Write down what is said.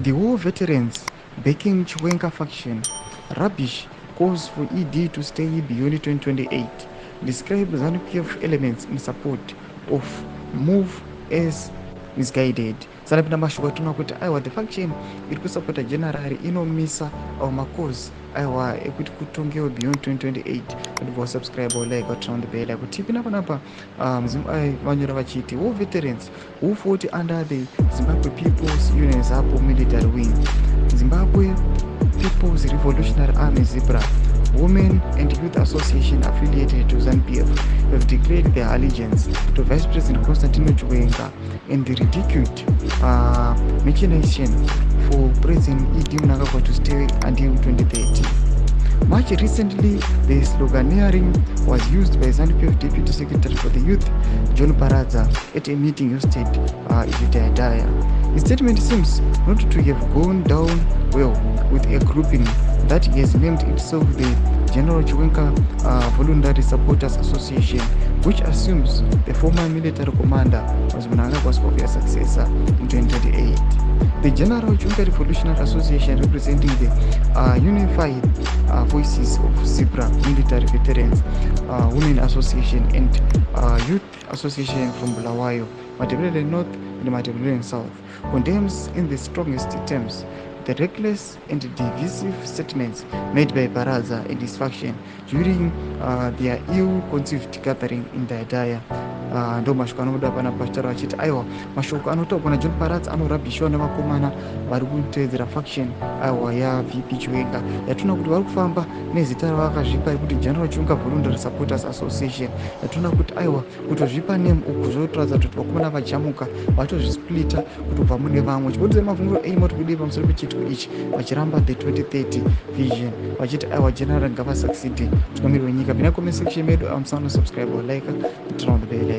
The war veterans backing Chiwenga faction. Rubbish calls for ED to stay beyond 2028. Describe ZANU-PF elements in support of move as misguided. Sanapinda mashoko tuna kuti aiwa the faction iri kusapota general inomisa makosi aiwa ekuti kutongewe beyond 2028. Kuti subscribe or like or turn on the bell kuti pina panapa vanyora vachiti war veterans who fought under the Zimbabwe People's Union ZAPU military wing, Zimbabwe People's Revolutionary Army ZIPRA, Women and Youth Association affiliated to ZANU-PF have declared their allegiance to Vice President Constantino Chiwenga and the ridiculed machination for President E.D. Mnangagwa to stay until 2030. Much recently, the sloganeering was used by ZANU-PF Deputy Secretary for the Youth, John Paradza, at a meeting hosted in Daya. His statement seems not to have gone down well with a grouping that has named itself the General Chiwenga Voluntary Supporters Association, which assumes the former military commander was Mnangagwa's obvious successor in 2028. The General Chiwenga Revolutionary Association, representing the unified voices of ZIPRA, military veterans, Women Association, and Youth Association from Bulawayo, Matabele North and Matabele South, condemns in the strongest terms the reckless and divisive statements made by Paradza and his faction during their ill-conceived gathering in Daya. Ndo mashoko anobuda pana pachitara vachiti aiwa mashoko anotaurwa naJohn Paradza anorabhishwa nevakomana vari kutevedzera faction aiwa yaVP Chiwenga yatinoona kuti vari kufamba nezita ravakazvipa rekuti General Chiwenga Voluntary Supporters Association. Yatinoona kuti aiwa kutozvipa name uku zvotoratidza kuti vakomana vajamuka vatozvisplita kutobva mune vamwe chibodzera mavhunguro eimoti kudii pamusoro pechitiko ichi vachiramba the 2030 vision vachiti aiwa general ngavasucceed mutungamiri wenyika. Pina comment section medu, subscribe or like, turn on the bell.